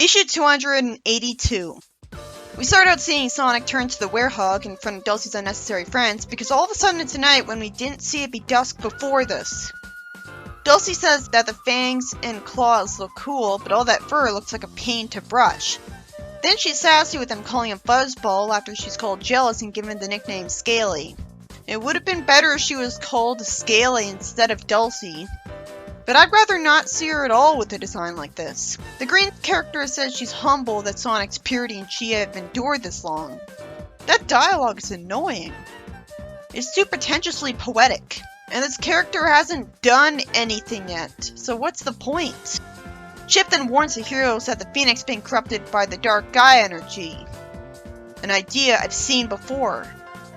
Issue 282. We start out seeing Sonic turn to the werehog in front of Dulcie's unnecessary friends because all of a sudden it's night when we didn't see it be dusk before this. Dulcie says that the fangs and claws look cool, but all that fur looks like a pain to brush. Then she's sassy with them calling him Fuzzball after she's called jealous and given the nickname Scaly. It would have been better if she was called Scaly instead of Dulcie. But I'd rather not see her at all with a design like this. The green character says she's humble that Sonic's purity and she have endured this long. That dialogue is annoying. It's too pretentiously poetic. And this character hasn't done anything yet, so what's the point? Chip then warns the heroes that the Phoenix being corrupted by the Dark Gaia energy. An idea I've seen before.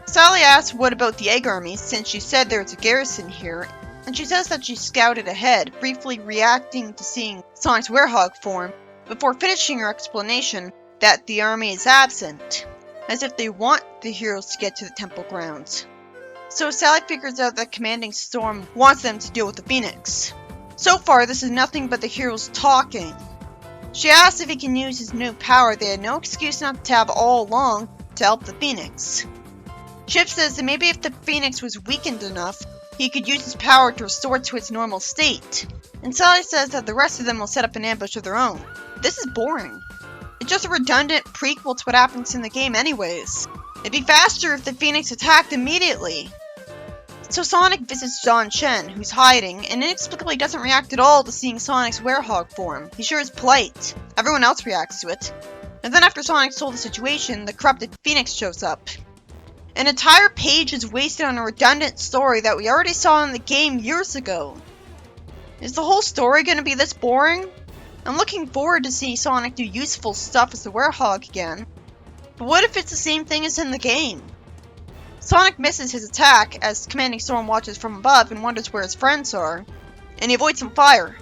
Sally asks what about the Egg Army since she said there's a garrison here, and she says that she scouted ahead, briefly reacting to seeing Sonic's werehog form, before finishing her explanation that the army is absent, as if they want the heroes to get to the temple grounds. So Sally figures out that Commanding Storm wants them to deal with the Phoenix. So far, this is nothing but the heroes talking. She asks if he can use his new power they had no excuse not to have all along to help the Phoenix. Chip says that maybe if the Phoenix was weakened enough, he could use his power to restore it to its normal state. And Sally says that the rest of them will set up an ambush of their own. This is boring. It's just a redundant prequel to what happens in the game anyways. It'd be faster if the Phoenix attacked immediately. So Sonic visits John Chen, who's hiding, and inexplicably doesn't react at all to seeing Sonic's werehog form. He sure is polite. Everyone else reacts to it. And then after Sonic's told the situation, the corrupted Phoenix shows up. An entire page is wasted on a redundant story that we already saw in the game years ago. Is the whole story going to be this boring? I'm looking forward to seeing Sonic do useful stuff as the werehog again. But what if it's the same thing as in the game? Sonic misses his attack as Commanding Storm watches from above and wonders where his friends are, and he avoids some fire.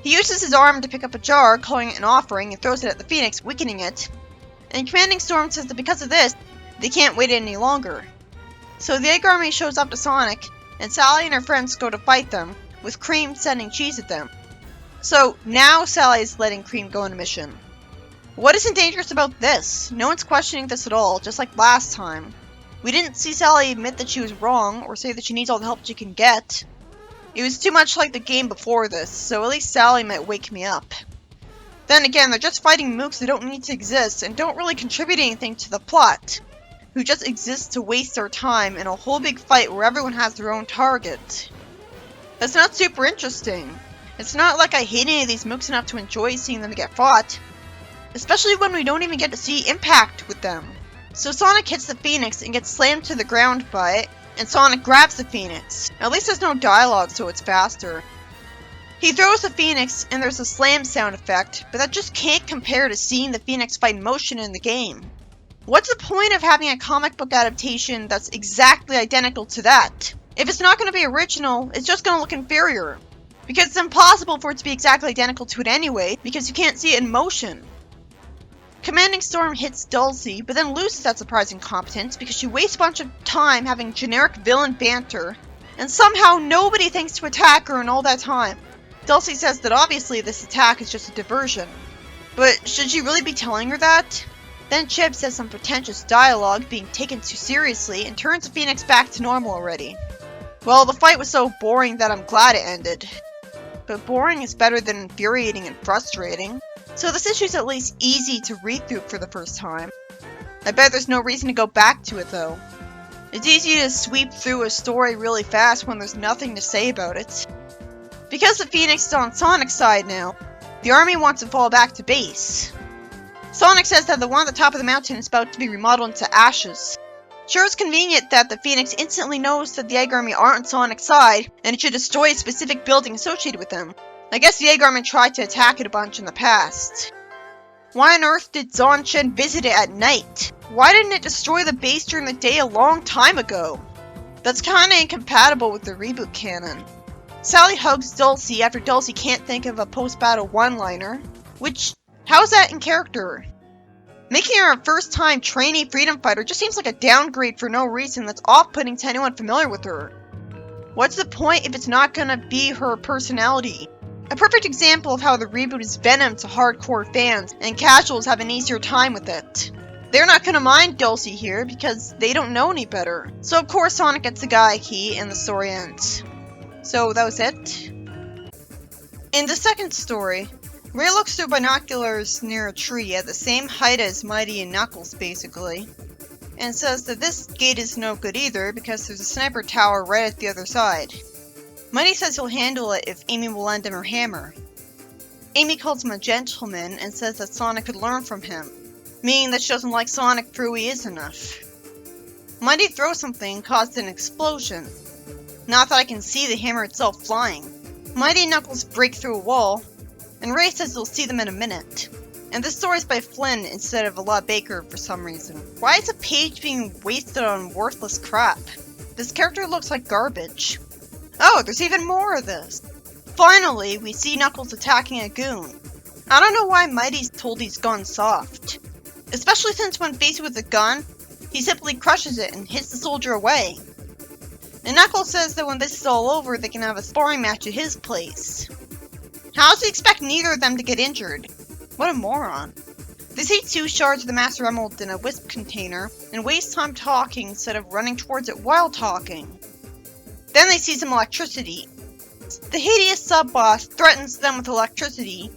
He uses his arm to pick up a jar, calling it an offering, and throws it at the Phoenix, weakening it. And Commanding Storm says that because of this, they can't wait any longer. So the Egg Army shows up to Sonic, and Sally and her friends go to fight them, with Cream sending cheese at them. So now Sally is letting Cream go on a mission. What isn't dangerous about this? No one's questioning this at all, just like last time. We didn't see Sally admit that she was wrong, or say that she needs all the help she can get. It was too much like the game before this, so at least Sally might wake me up. Then again, they're just fighting mooks that don't need to exist, and don't really contribute anything to the plot, who just exist to waste their time in a whole big fight where everyone has their own target. That's not super interesting. It's not like I hate any of these mooks enough to enjoy seeing them get fought, especially when we don't even get to see impact with them. So Sonic hits the Phoenix and gets slammed to the ground by it, and Sonic grabs the Phoenix. At least there's no dialogue, so it's faster. He throws the Phoenix, and there's a slam sound effect, but that just can't compare to seeing the Phoenix fight in motion in the game. What's the point of having a comic book adaptation that's exactly identical to that? If it's not going to be original, it's just going to look inferior. Because it's impossible for it to be exactly identical to it anyway, because you can't see it in motion. Commanding Storm hits Dulcie, but then loses that surprising competence because she wastes a bunch of time having generic villain banter, and somehow nobody thinks to attack her in all that time. Dulcie says that obviously this attack is just a diversion. But should she really be telling her that? Then Chip says some pretentious dialogue being taken too seriously and turns the Phoenix back to normal already. Well, the fight was so boring that I'm glad it ended. But boring is better than infuriating and frustrating. So this issue's at least easy to read through for the first time. I bet there's no reason to go back to it though. It's easy to sweep through a story really fast when there's nothing to say about it. Because the Phoenix is on Sonic's side now, the army wants to fall back to base. Sonic says that the one at the top of the mountain is about to be remodeled into ashes. Sure, it's convenient that the Phoenix instantly knows that the Egg Army aren't on Sonic's side, and it should destroy a specific building associated with them. I guess the Egg Army tried to attack it a bunch in the past. Why on earth did Zon Chen visit it at night? Why didn't it destroy the base during the day a long time ago? That's kinda incompatible with the Reboot canon. Sally hugs Dulcie after Dulcie can't think of a post-battle one-liner, which, how's that in character? Making her a first-time trainee freedom fighter just seems like a downgrade for no reason that's off-putting to anyone familiar with her. What's the point if it's not gonna be her personality? A perfect example of how the reboot is venom to hardcore fans, and casuals have an easier time with it. They're not gonna mind Dulcie here because they don't know any better. So of course Sonic gets the Gaia key and the story ends. So that was it. In the second story, Ray looks through binoculars near a tree at the same height as Mighty and Knuckles basically, and says that this gate is no good either because there's a sniper tower right at the other side. Mighty says he'll handle it if Amy will lend him her hammer. Amy calls him a gentleman and says that Sonic could learn from him, meaning that she doesn't like Sonic for who he is enough. Mighty throws something and causes an explosion. Not that I can see the hammer itself flying. Mighty and Knuckles break through a wall, and Ray says he'll see them in a minute. And this story is by Flynn instead of Ala Baker for some reason. Why is a page being wasted on worthless crap? This character looks like garbage. Oh, there's even more of this. Finally, we see Knuckles attacking a goon. I don't know why Mighty's told he's gone soft. Especially since when faced with a gun, he simply crushes it and hits the soldier away. And Knuckles says that when this is all over, they can have a sparring match at his place. How does he expect neither of them to get injured? What a moron. They see 2 shards of the Master Emerald in a wisp container, and waste time talking instead of running towards it while talking. Then they see some electricity. The hideous sub-boss threatens them with electricity,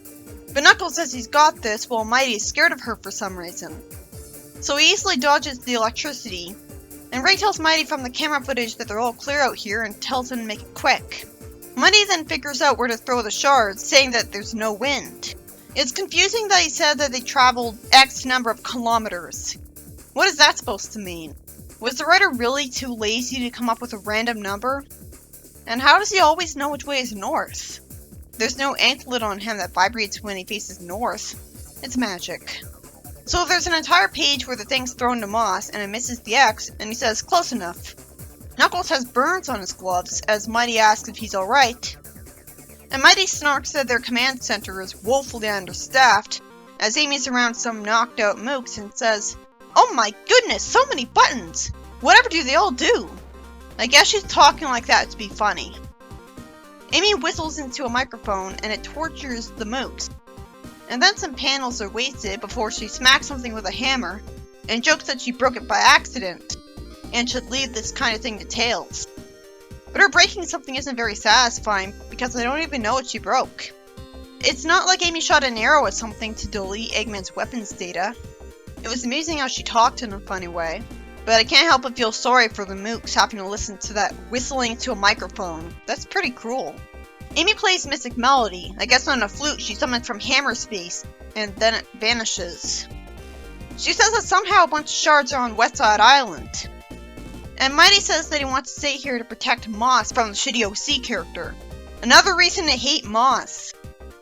but Knuckles says he's got this while Mighty is scared of her for some reason. So he easily dodges the electricity, and Ray tells Mighty from the camera footage that they're all clear out here and tells him to make it quick. Mighty then figures out where to throw the shards, saying that there's no wind. It's confusing that he said that they traveled X number of kilometers. What is that supposed to mean? Was the writer really too lazy to come up with a random number? And how does he always know which way is north? There's no anklet on him that vibrates when he faces north. It's magic. So there's an entire page where the thing's thrown to Moss and it misses the X, and he says, close enough. Knuckles has burns on his gloves, as Mighty asks if he's alright. And Mighty snarks that their command center is woefully understaffed, as Amy's around some knocked out mooks and says, oh my goodness, so many buttons! Whatever do they all do? I guess she's talking like that to be funny. Amy whistles into a microphone and it tortures the mooks. And then some panels are wasted before she smacks something with a hammer and jokes that she broke it by accident and should leave this kind of thing to Tails. But her breaking something isn't very satisfying because I don't even know what she broke. It's not like Amy shot an arrow at something to delete Eggman's weapons data. It was amusing how she talked in a funny way, but I can't help but feel sorry for the mooks having to listen to that whistling to a microphone. That's pretty cruel. Amy plays Mystic Melody, I guess on a flute she summoned from Hammer Space, and then it vanishes. She says that somehow a bunch of shards are on Westside Island. And Mighty says that he wants to stay here to protect Moss from the shitty OC character. Another reason to hate Moss.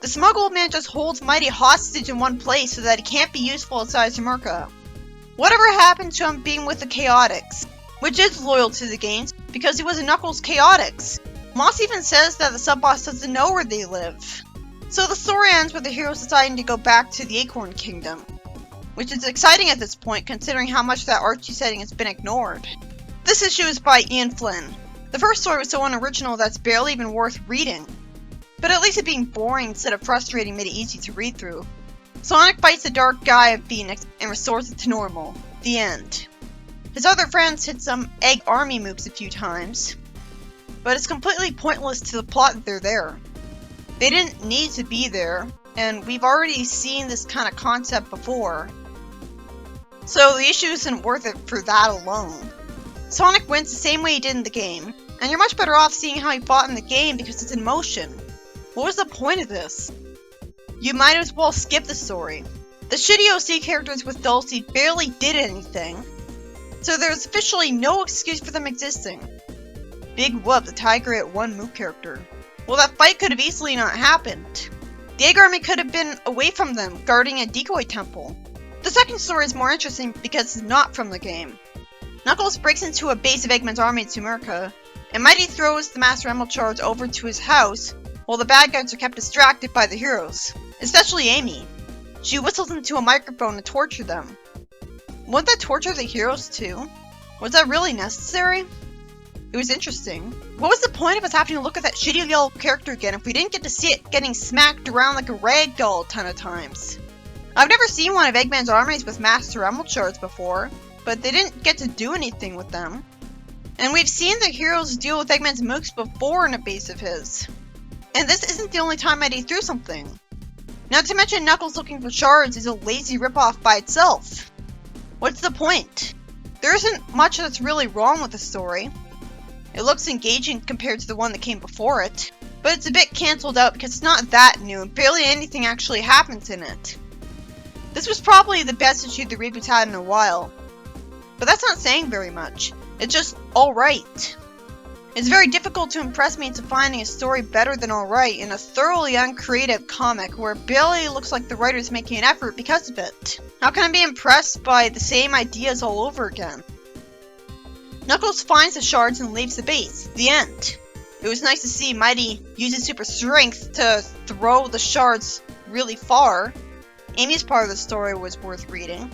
The smug old man just holds Mighty hostage in one place so that he can't be useful outside Jamaica. Whatever happened to him being with the Chaotix, which is loyal to the games because he was a Knuckles Chaotix. Moss even says that the sub-boss doesn't know where they live. So the story ends with the heroes deciding to go back to the Acorn Kingdom, which is exciting at this point considering how much that Archie setting has been ignored. This issue is by Ian Flynn. The first story was so unoriginal that it's barely even worth reading. But at least it being boring instead of frustrating made it easy to read through. Sonic fights the dark guy of Phoenix and restores it to normal. The end. His other friends hit some Egg Army mooks a few times, but it's completely pointless to the plot that they're there. They didn't need to be there, and we've already seen this kind of concept before. So the issue isn't worth it for that alone. Sonic wins the same way he did in the game, and you're much better off seeing how he fought in the game because it's in motion. What was the point of this? You might as well skip the story. The shitty OC characters with Dulcie barely did anything, so there's officially no excuse for them existing. Big whoop, the Tiger at one Mook character. Well, that fight could have easily not happened. The Egg Army could have been away from them, guarding a decoy temple. The second story is more interesting because it's not from the game. Knuckles breaks into a base of Eggman's army in Sumerca, and Mighty throws the Master Emerald shards over to his house, while the bad guys are kept distracted by the heroes, especially Amy. She whistles into a microphone to torture them. Wouldn't that torture the heroes too? Was that really necessary? It was interesting. What was the point of us having to look at that shitty yellow character again if we didn't get to see it getting smacked around like a rag doll a ton of times? I've never seen one of Eggman's armies with Master Emerald shards before, but they didn't get to do anything with them. And we've seen the heroes deal with Eggman's mooks before in a base of his. And this isn't the only time Eddie threw something. Not to mention Knuckles looking for shards is a lazy ripoff by itself. What's the point? There isn't much that's really wrong with the story. It looks engaging compared to the one that came before it, but it's a bit cancelled out because it's not that new and barely anything actually happens in it. This was probably the best issue the Reboot's had in a while, but that's not saying very much. It's just alright. It's very difficult to impress me into finding a story better than alright in a thoroughly uncreative comic where it barely looks like the writer's making an effort because of it. How can I be impressed by the same ideas all over again? Knuckles finds the shards and leaves the base. The end. It was nice to see Mighty use his super strength to throw the shards really far. Amy's part of the story was worth reading.